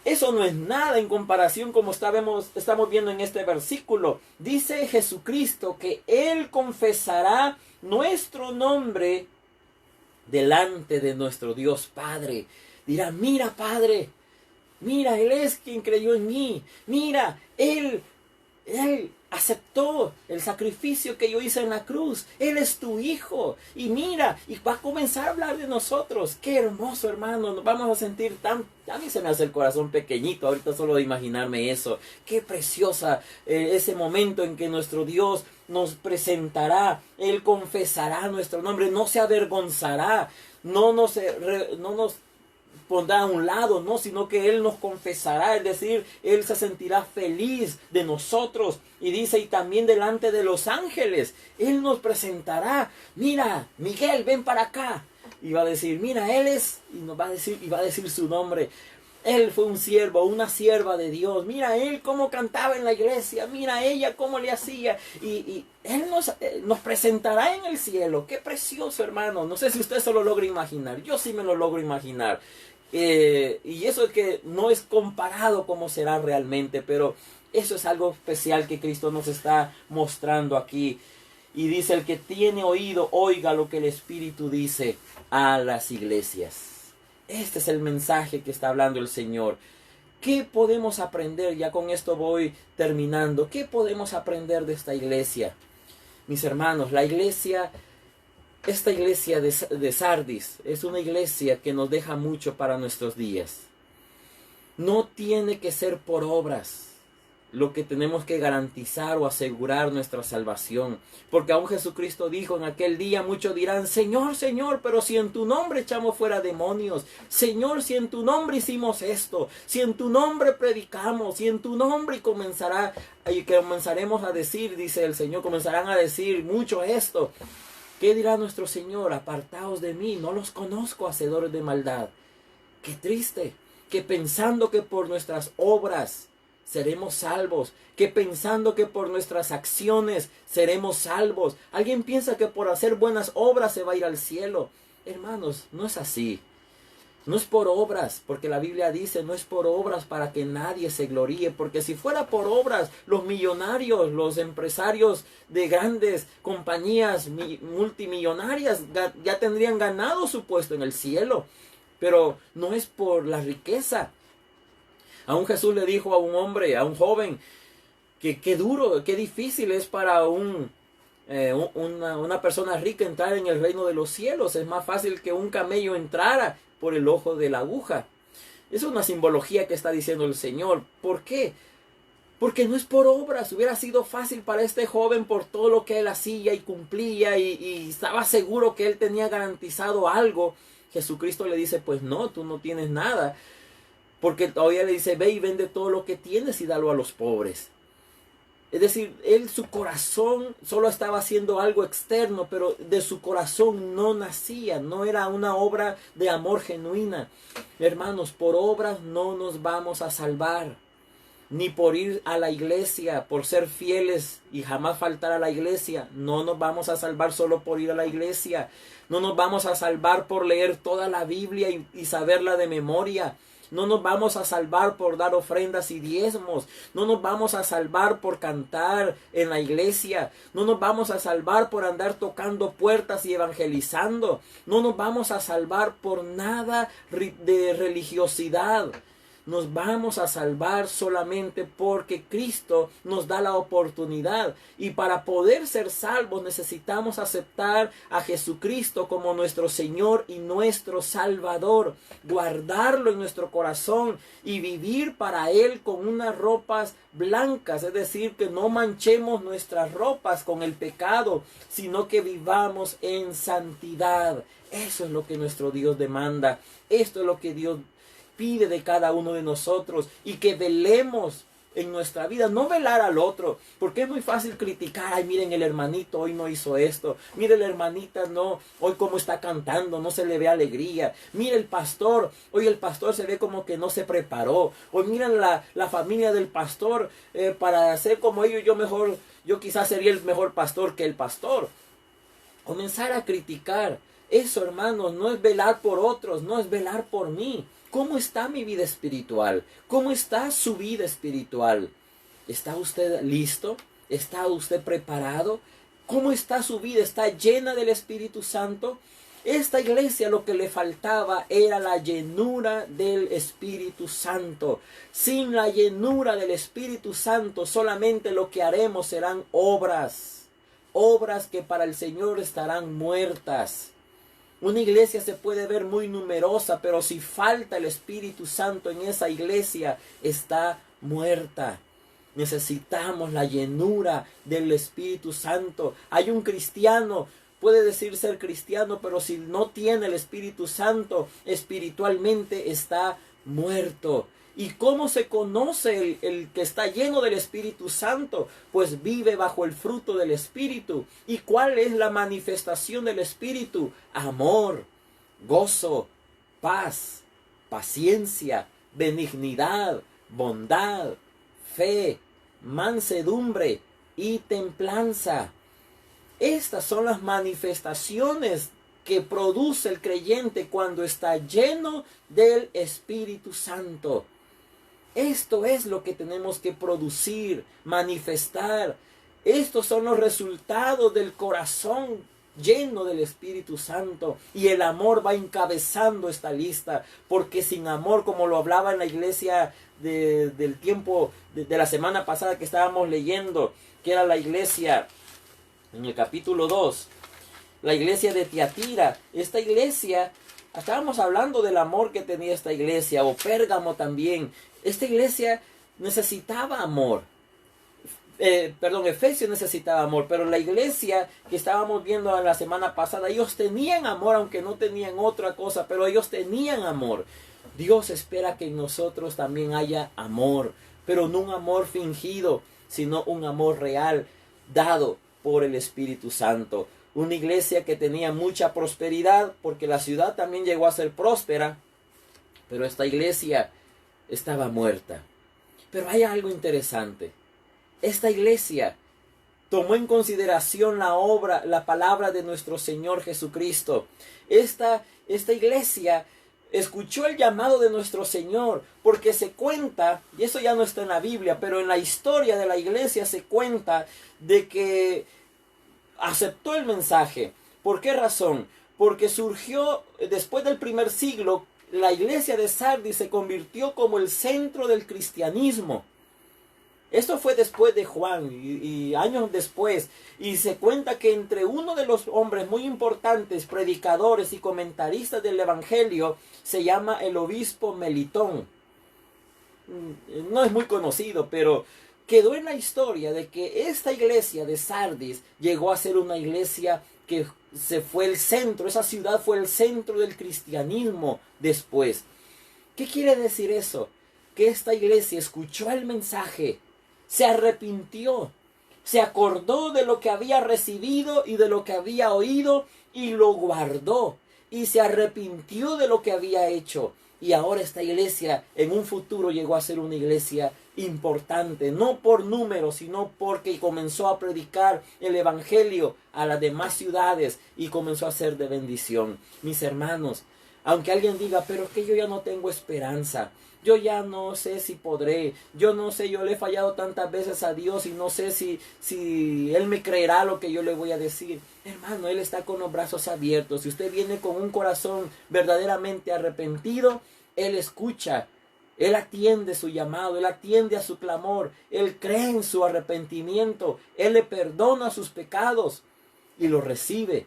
Eso no es nada en comparación como estamos viendo en este versículo. Dice Jesucristo que Él confesará nuestro nombre delante de nuestro Dios Padre. Dirá, mira Padre, Mira, Él es quien creyó en mí. Mira, Él aceptó el sacrificio que yo hice en la cruz. Él es tu hijo. Y mira, y va a comenzar a hablar de nosotros. Qué hermoso, hermano. Nos vamos a sentir tan... A mí se me hace el corazón pequeñito ahorita solo de imaginarme eso. Qué preciosa ese momento en que nuestro Dios nos presentará. Él confesará nuestro nombre. No se avergonzará. No nos pondrá a un lado, no, sino que Él nos confesará, es decir, Él se sentirá feliz de nosotros. Y dice, y también delante de los ángeles, Él nos presentará. Mira, Miguel, ven para acá. Y va a decir, mira, Él es, y nos va a decir su nombre. Él fue un siervo, una sierva de Dios. Mira él cómo cantaba en la iglesia. Mira ella cómo le hacía. Y Él nos presentará en el cielo. Qué precioso, hermano. No sé si usted se lo logra imaginar. Yo sí me lo logro imaginar. Y eso es que no es comparado como será realmente. Pero eso es algo especial que Cristo nos está mostrando aquí. Y dice, el que tiene oído, oiga lo que el Espíritu dice a las iglesias. Este es el mensaje que está hablando el Señor. ¿Qué podemos aprender? Ya con esto voy terminando. ¿Qué podemos aprender de esta iglesia? Mis hermanos, esta iglesia de Sardis es una iglesia que nos deja mucho para nuestros días. No tiene que ser por obras lo que tenemos que garantizar o asegurar nuestra salvación. Porque aún Jesucristo dijo en aquel día, muchos dirán, Señor, Señor, pero si en tu nombre echamos fuera demonios, Señor, si en tu nombre hicimos esto, si en tu nombre predicamos, si en tu nombre comenzaremos a decir, dice el Señor, comenzarán a decir mucho esto. ¿Qué dirá nuestro Señor? Apartaos de mí, no los conozco, hacedores de maldad. Qué triste, que pensando que por nuestras obras seremos salvos, que pensando que por nuestras acciones seremos salvos. Alguien piensa que por hacer buenas obras se va a ir al cielo. Hermanos, no es así. No es por obras, porque la Biblia dice, no es por obras para que nadie se gloríe, porque si fuera por obras, los millonarios, los empresarios de grandes compañías multimillonarias ya tendrían ganado su puesto en el cielo. Pero no es por la riqueza. Aún Jesús le dijo a un hombre, a un joven, que qué duro, qué difícil es para una persona rica entrar en el reino de los cielos. Es más fácil que un camello entrara por el ojo de la aguja. Es una simbología que está diciendo el Señor. ¿Por qué? Porque no es por obras. Hubiera sido fácil para este joven por todo lo que él hacía y cumplía y estaba seguro que él tenía garantizado algo. Jesucristo le dice, pues no, tú no tienes nada. Porque todavía le dice, ve y vende todo lo que tienes y dalo a los pobres. Es decir, su corazón solo estaba haciendo algo externo, pero de su corazón no nacía, no era una obra de amor genuina. Hermanos, por obras no nos vamos a salvar, ni por ir a la iglesia, por ser fieles y jamás faltar a la iglesia. No nos vamos a salvar solo por ir a la iglesia. No nos vamos a salvar por leer toda la Biblia y saberla de memoria. No nos vamos a salvar por dar ofrendas y diezmos. No nos vamos a salvar por cantar en la iglesia. No nos vamos a salvar por andar tocando puertas y evangelizando. No nos vamos a salvar por nada de religiosidad. Nos vamos a salvar solamente porque Cristo nos da la oportunidad. Y para poder ser salvos necesitamos aceptar a Jesucristo como nuestro Señor y nuestro Salvador. Guardarlo en nuestro corazón y vivir para Él con unas ropas blancas. Es decir, que no manchemos nuestras ropas con el pecado, sino que vivamos en santidad. Eso es lo que nuestro Dios demanda. Esto es lo que Dios pide de cada uno de nosotros, y que velemos en nuestra vida, no velar al otro, porque es muy fácil criticar, ay, miren el hermanito hoy no hizo esto, mire la hermanita no, hoy cómo está cantando, no se le ve alegría, mire el pastor, hoy el pastor se ve como que no se preparó, hoy miren la familia del pastor, para ser como ellos, yo quizás sería el mejor pastor que el pastor. Comenzar a criticar, eso, hermanos, no es velar por otros, no es velar por mí. ¿Cómo está mi vida espiritual? ¿Cómo está su vida espiritual? ¿Está usted listo? ¿Está usted preparado? ¿Cómo está su vida? ¿Está llena del Espíritu Santo? Esta iglesia lo que le faltaba era la llenura del Espíritu Santo. Sin la llenura del Espíritu Santo, solamente lo que haremos serán obras. Obras que para el Señor estarán muertas. Una iglesia se puede ver muy numerosa, pero si falta el Espíritu Santo en esa iglesia, está muerta. Necesitamos la llenura del Espíritu Santo. Hay un cristiano, puede decir ser cristiano, pero si no tiene el Espíritu Santo, espiritualmente está muerto. ¿Y cómo se conoce el que está lleno del Espíritu Santo? Pues vive bajo el fruto del Espíritu. ¿Y cuál es la manifestación del Espíritu? Amor, gozo, paz, paciencia, benignidad, bondad, fe, mansedumbre y templanza. Estas son las manifestaciones que produce el creyente cuando está lleno del Espíritu Santo. Esto es lo que tenemos que producir, manifestar. Estos son los resultados del corazón lleno del Espíritu Santo. Y el amor va encabezando esta lista. Porque sin amor, como lo hablaba en la iglesia del tiempo de la semana pasada que estábamos leyendo, que era la iglesia en el capítulo 2, la iglesia de Tiatira. Esta iglesia, estábamos hablando del amor que tenía esta iglesia, o Pérgamo también. Esta iglesia necesitaba amor. Efesios necesitaba amor, pero la iglesia que estábamos viendo la semana pasada, ellos tenían amor, aunque no tenían otra cosa, pero ellos tenían amor. Dios espera que en nosotros también haya amor, pero no un amor fingido, sino un amor real, dado por el Espíritu Santo. Una iglesia que tenía mucha prosperidad, porque la ciudad también llegó a ser próspera, pero esta iglesia estaba muerta. Pero hay algo interesante. Esta iglesia tomó en consideración la palabra de nuestro Señor Jesucristo. Esta iglesia escuchó el llamado de nuestro Señor, porque se cuenta, y eso ya no está en la Biblia, pero en la historia de la iglesia se cuenta de que aceptó el mensaje. ¿Por qué razón? Porque surgió después del primer siglo. La iglesia de Sardis se convirtió como el centro del cristianismo. Esto fue después de Juan y años después. Y se cuenta que entre uno de los hombres muy importantes, predicadores y comentaristas del Evangelio, se llama el obispo Melitón. No es muy conocido, pero quedó en la historia de que esta iglesia de Sardis llegó a ser una iglesia que se fue el centro, esa ciudad fue el centro del cristianismo después. ¿Qué quiere decir eso? Que esta iglesia escuchó el mensaje, se arrepintió, se acordó de lo que había recibido y de lo que había oído y lo guardó y se arrepintió de lo que había hecho. Y ahora esta iglesia en un futuro llegó a ser una iglesia importante, no por número, sino porque comenzó a predicar el Evangelio a las demás ciudades y comenzó a ser de bendición. Mis hermanos, aunque alguien diga, pero es que yo ya no tengo esperanza, yo ya no sé si podré, yo no sé, yo le he fallado tantas veces a Dios y no sé si Él me creerá lo que yo le voy a decir. Hermano, Él está con los brazos abiertos. Si usted viene con un corazón verdaderamente arrepentido, Él escucha, Él atiende su llamado, Él atiende a su clamor, Él cree en su arrepentimiento, Él le perdona sus pecados y lo recibe.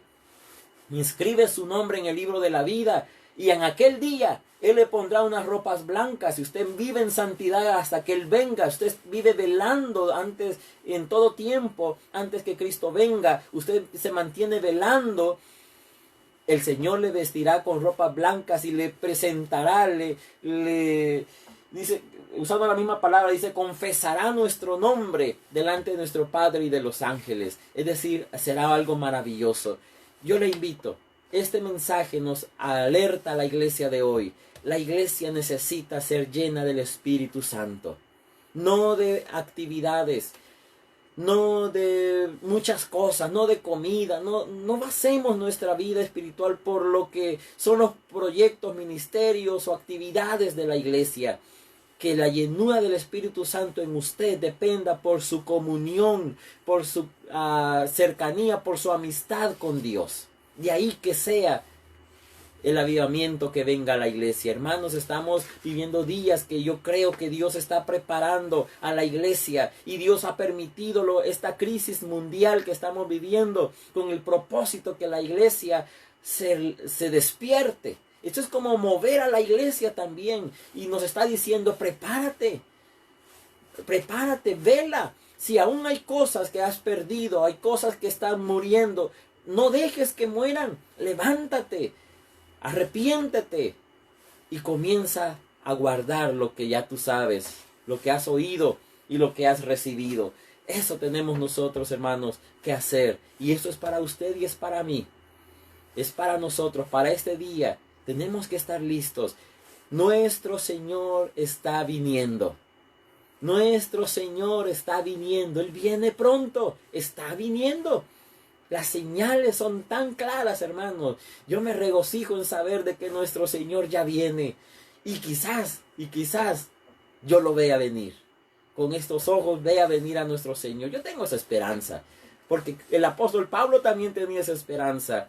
Inscribe su nombre en el libro de la vida y en aquel día Él le pondrá unas ropas blancas. Si usted vive en santidad hasta que Él venga, usted vive velando antes, en todo tiempo, antes que Cristo venga, usted se mantiene velando, el Señor le vestirá con ropas blancas y le presentará, dice, usando la misma palabra, dice, confesará nuestro nombre delante de nuestro Padre y de los ángeles. Es decir, será algo maravilloso. Yo le invito, este mensaje nos alerta a la iglesia de hoy. La iglesia necesita ser llena del Espíritu Santo, no de actividades, no de muchas cosas, no de comida, no basemos nuestra vida espiritual por lo que son los proyectos, ministerios o actividades de la iglesia. Que la llenura del Espíritu Santo en usted dependa por su comunión, por su cercanía, por su amistad con Dios. De ahí que sea el avivamiento que venga a la iglesia. Hermanos, estamos viviendo días que yo creo que Dios está preparando a la iglesia, y Dios ha permitido esta crisis mundial que estamos viviendo con el propósito que la iglesia se despierte. Esto es como mover a la iglesia también, y nos está diciendo: prepárate, prepárate, vela. Si aún hay cosas que has perdido, hay cosas que están muriendo, no dejes que mueran. Levántate, arrepiéntete y comienza a guardar lo que ya tú sabes, lo que has oído y lo que has recibido. Eso tenemos nosotros, hermanos, que hacer. Y eso es para usted y es para mí. Es para nosotros, para este día. Tenemos que estar listos. Nuestro Señor está viniendo. Nuestro Señor está viniendo. Él viene pronto. Está viniendo. Las señales son tan claras, hermanos. Yo me regocijo en saber de que nuestro Señor ya viene. Y quizás yo lo vea venir. Con estos ojos vea venir a nuestro Señor. Yo tengo esa esperanza. Porque el apóstol Pablo también tenía esa esperanza.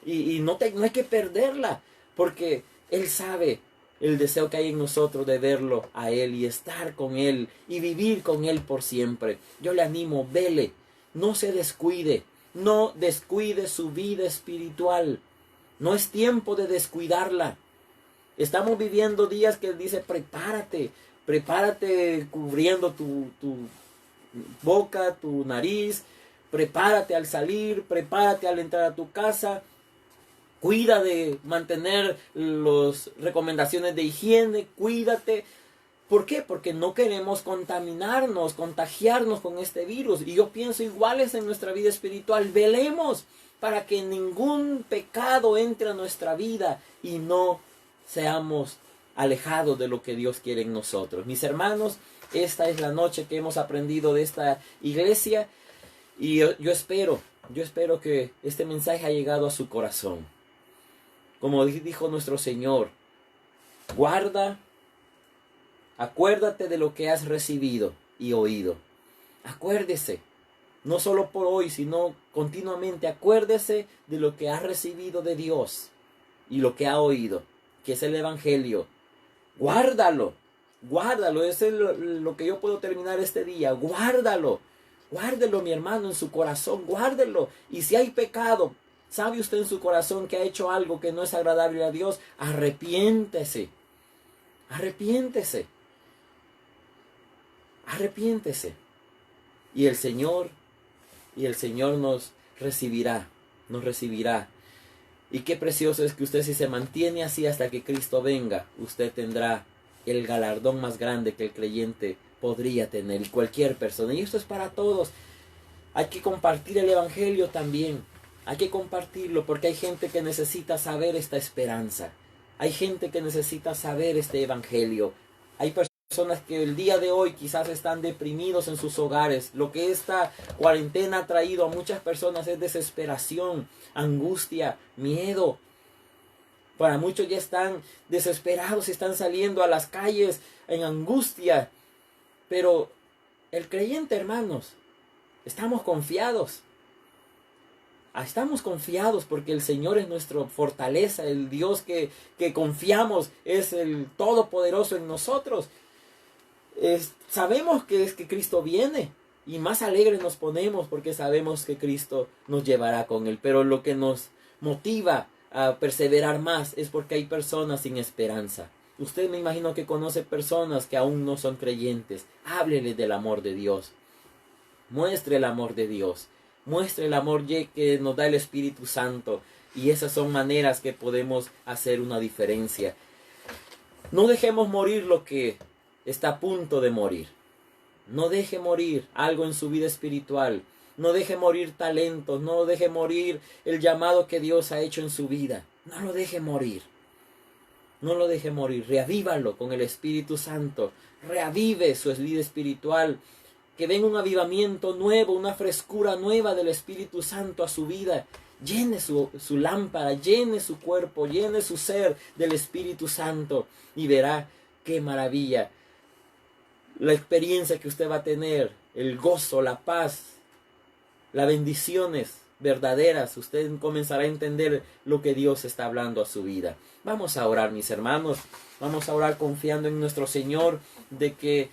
Y no hay que perderla. Porque Él sabe el deseo que hay en nosotros de verlo a Él y estar con Él y vivir con Él por siempre. Yo le animo, vele, no se descuide, no descuide su vida espiritual. No es tiempo de descuidarla. Estamos viviendo días que dice: prepárate, prepárate cubriendo tu boca, tu nariz, prepárate al salir, prepárate al entrar a tu casa. Cuida de mantener las recomendaciones de higiene, cuídate. ¿Por qué? Porque no queremos contaminarnos, contagiarnos con este virus. Y yo pienso iguales en nuestra vida espiritual. Velemos para que ningún pecado entre a nuestra vida y no seamos alejados de lo que Dios quiere en nosotros. Mis hermanos, esta es la noche que hemos aprendido de esta iglesia. Y yo espero que este mensaje haya llegado a su corazón. Como dijo nuestro Señor, acuérdate de lo que has recibido y oído. Acuérdese, no solo por hoy, sino continuamente. Acuérdese de lo que ha recibido de Dios y lo que ha oído, que es el Evangelio. Guárdalo, eso es lo que yo puedo terminar este día. Guárdalo, mi hermano, en su corazón, guárdelo. Y si hay pecado, ¿sabe usted en su corazón que ha hecho algo que no es agradable a Dios? Arrepiéntese. Arrepiéntese. Arrepiéntese. Y el Señor nos recibirá. Nos recibirá. Y qué precioso es que usted, si se mantiene así hasta que Cristo venga, usted tendrá el galardón más grande que el creyente podría tener. Y cualquier persona. Y esto es para todos. Hay que compartir el Evangelio también. Hay que compartirlo porque hay gente que necesita saber esta esperanza. Hay gente que necesita saber este Evangelio. Hay personas que el día de hoy quizás están deprimidos en sus hogares. Lo que esta cuarentena ha traído a muchas personas es desesperación, angustia, miedo. Para muchos ya están desesperados y están saliendo a las calles en angustia. Pero el creyente, hermanos, estamos confiados. Estamos confiados porque el Señor es nuestra fortaleza, el Dios que confiamos es el Todopoderoso en nosotros. Sabemos que es que Cristo viene y más alegres nos ponemos porque sabemos que Cristo nos llevará con Él. Pero lo que nos motiva a perseverar más es porque hay personas sin esperanza. Usted, me imagino que conoce personas que aún no son creyentes. Háblele del amor de Dios. Muestre el amor de Dios. Muestre el amor que nos da el Espíritu Santo. Y esas son maneras que podemos hacer una diferencia. No dejemos morir lo que está a punto de morir. No deje morir algo en su vida espiritual. No deje morir talentos. No deje morir el llamado que Dios ha hecho en su vida. No lo deje morir. No lo deje morir. Reavívalo con el Espíritu Santo. Reavive su vida espiritual. Que venga un avivamiento nuevo, una frescura nueva del Espíritu Santo a su vida. Llene su lámpara, llene su cuerpo, llene su ser del Espíritu Santo. Y verá qué maravilla. La experiencia que usted va a tener, el gozo, la paz, las bendiciones verdaderas, usted comenzará a entender lo que Dios está hablando a su vida. Vamos a orar, mis hermanos. Vamos a orar confiando en nuestro Señor de que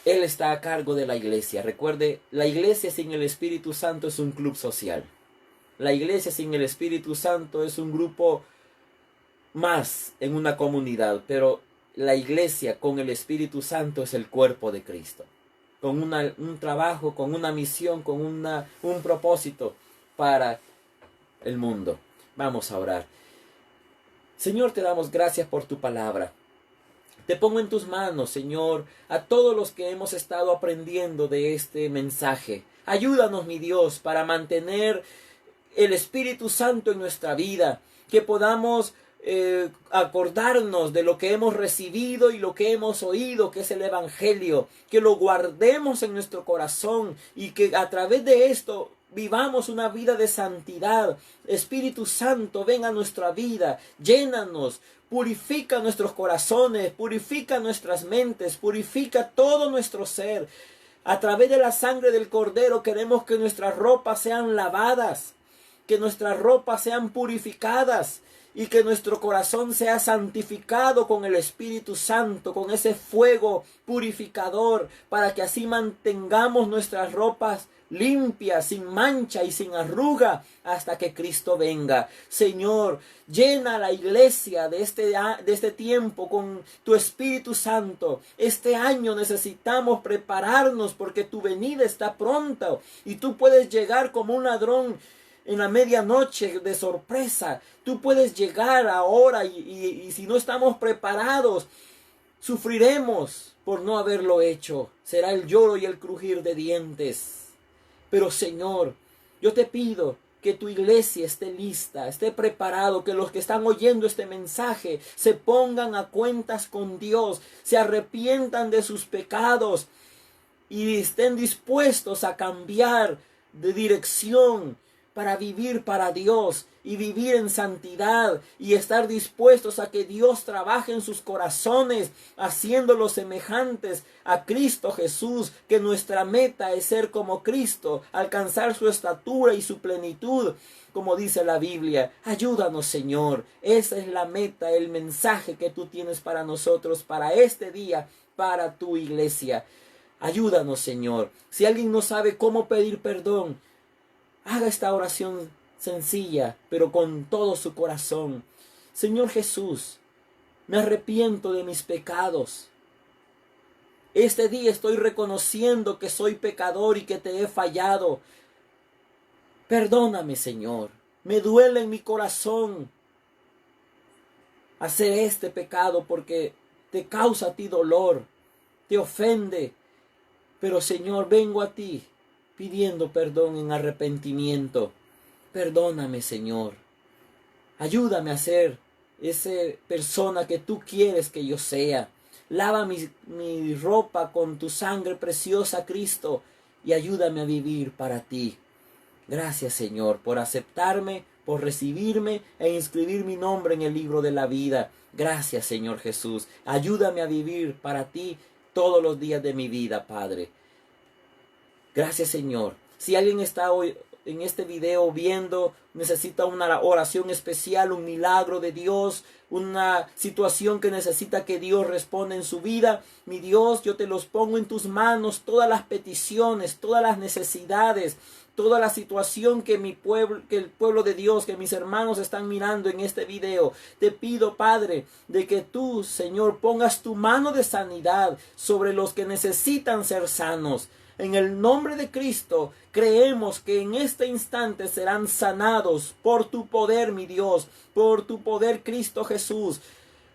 Él está a cargo de la iglesia. Recuerde, la iglesia sin el Espíritu Santo es un club social. La iglesia sin el Espíritu Santo es un grupo más en una comunidad, pero la iglesia con el Espíritu Santo es el cuerpo de Cristo, con un trabajo, con una misión, con un propósito para el mundo. Vamos a orar. Señor, te damos gracias por tu palabra. Te pongo en tus manos, Señor, a todos los que hemos estado aprendiendo de este mensaje. Ayúdanos, mi Dios, para mantener el Espíritu Santo en nuestra vida, que podamos acordarnos de lo que hemos recibido y lo que hemos oído, que es el Evangelio, que lo guardemos en nuestro corazón y que a través de esto vivamos una vida de santidad. Espíritu Santo, ven a nuestra vida, llénanos, purifica nuestros corazones, purifica nuestras mentes, purifica todo nuestro ser. A través de la sangre del Cordero queremos que nuestras ropas sean lavadas, que nuestras ropas sean purificadas y que nuestro corazón sea santificado con el Espíritu Santo, con ese fuego purificador, para que así mantengamos nuestras ropas limpias, sin mancha y sin arruga, hasta que Cristo venga. Señor, llena la iglesia de este tiempo con tu Espíritu Santo. Este año necesitamos prepararnos porque tu venida está pronta y tú puedes llegar como un ladrón en la medianoche de sorpresa. Tú puedes llegar ahora y si no estamos preparados, sufriremos por no haberlo hecho. Será el lloro y el crujir de dientes. Pero Señor, yo te pido que tu iglesia esté lista, esté preparado, que los que están oyendo este mensaje se pongan a cuentas con Dios, se arrepientan de sus pecados y estén dispuestos a cambiar de dirección para vivir para Dios y vivir en santidad y estar dispuestos a que Dios trabaje en sus corazones, haciéndolos semejantes a Cristo Jesús, que nuestra meta es ser como Cristo, alcanzar su estatura y su plenitud, como dice la Biblia. Ayúdanos, Señor. Esa es la meta, el mensaje que tú tienes para nosotros, para este día, para tu iglesia. Ayúdanos, Señor. Si alguien no sabe cómo pedir perdón, haga esta oración sencilla, pero con todo su corazón. Señor Jesús, me arrepiento de mis pecados. Este día estoy reconociendo que soy pecador y que te he fallado. Perdóname, Señor. Me duele en mi corazón hacer este pecado porque te causa a ti dolor, te ofende. Pero, Señor, vengo a ti pidiendo perdón en arrepentimiento. Perdóname, Señor. Ayúdame a ser esa persona que tú quieres que yo sea. Lava mi ropa con tu sangre preciosa, Cristo, y ayúdame a vivir para ti. Gracias, Señor, por aceptarme, por recibirme e inscribir mi nombre en el libro de la vida. Gracias, Señor Jesús. Ayúdame a vivir para ti todos los días de mi vida, Padre. Gracias, Señor. Si alguien está hoy en este video viendo, necesita una oración especial, un milagro de Dios, una situación que necesita que Dios responda en su vida, mi Dios, yo te los pongo en tus manos, todas las peticiones, todas las necesidades, toda la situación que el pueblo de Dios, que mis hermanos están mirando en este video. Te pido, Padre, de que tú, Señor, pongas tu mano de sanidad sobre los que necesitan ser sanos. En el nombre de Cristo, creemos que en este instante serán sanados por tu poder, mi Dios, por tu poder, Cristo Jesús.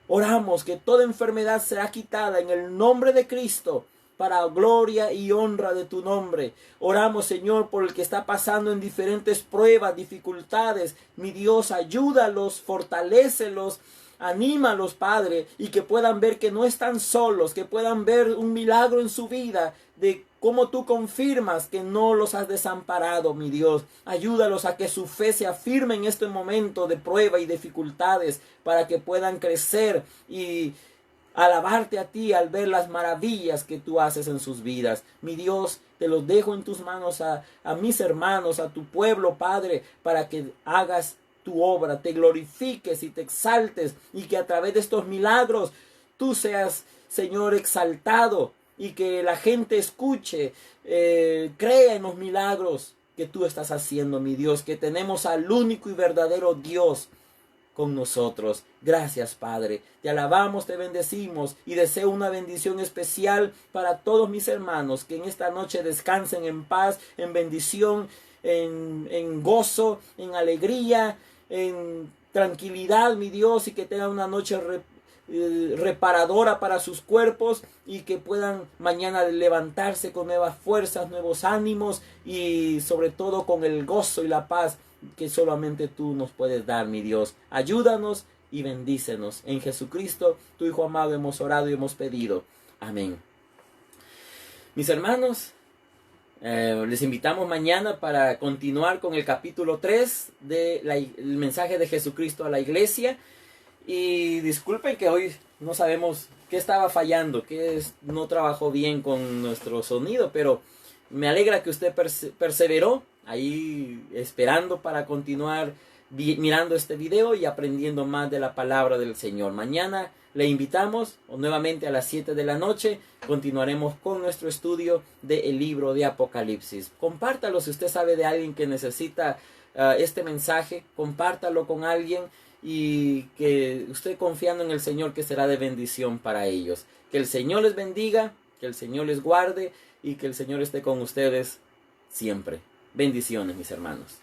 Oramos que toda enfermedad será quitada en el nombre de Cristo, para gloria y honra de tu nombre. Oramos, Señor, por el que está pasando en diferentes pruebas, dificultades. Mi Dios, ayúdalos, fortalécelos, anímalos, Padre, y que puedan ver que no están solos, que puedan ver un milagro en su vida, de cómo tú confirmas que no los has desamparado, mi Dios. Ayúdalos a que su fe se afirme en este momento de prueba y dificultades, para que puedan crecer y alabarte a ti al ver las maravillas que tú haces en sus vidas. Mi Dios, te los dejo en tus manos a mis hermanos, a tu pueblo, Padre, para que hagas tu obra, te glorifiques y te exaltes, y que a través de estos milagros tú seas, Señor, exaltado, y que la gente escuche, crea en los milagros que tú estás haciendo, mi Dios, que tenemos al único y verdadero Dios con nosotros. Gracias, Padre. Te alabamos, te bendecimos y deseo una bendición especial para todos mis hermanos, que en esta noche descansen en paz, en bendición, en gozo, en alegría, en tranquilidad, mi Dios, y que tengan una noche reparadora para sus cuerpos, y que puedan mañana levantarse con nuevas fuerzas, nuevos ánimos, y sobre todo con el gozo y la paz que solamente tú nos puedes dar, mi Dios. Ayúdanos y bendícenos. En Jesucristo, tu Hijo amado, hemos orado y hemos pedido. Amén. Mis hermanos, les invitamos mañana para continuar con el capítulo 3 del mensaje de Jesucristo a la iglesia. Y disculpen que hoy no sabemos qué estaba fallando, no trabajó bien con nuestro sonido, pero me alegra que usted perseveró ahí esperando para continuar mirando este video y aprendiendo más de la palabra del Señor. Mañana le invitamos nuevamente a las 7 de la noche. Continuaremos con nuestro estudio del libro de Apocalipsis. Compártalo si usted sabe de alguien que necesita este mensaje. Compártalo con alguien, y que usted, confiando en el Señor, que será de bendición para ellos. Que el Señor les bendiga, que el Señor les guarde y que el Señor esté con ustedes siempre. Bendiciones, mis hermanos.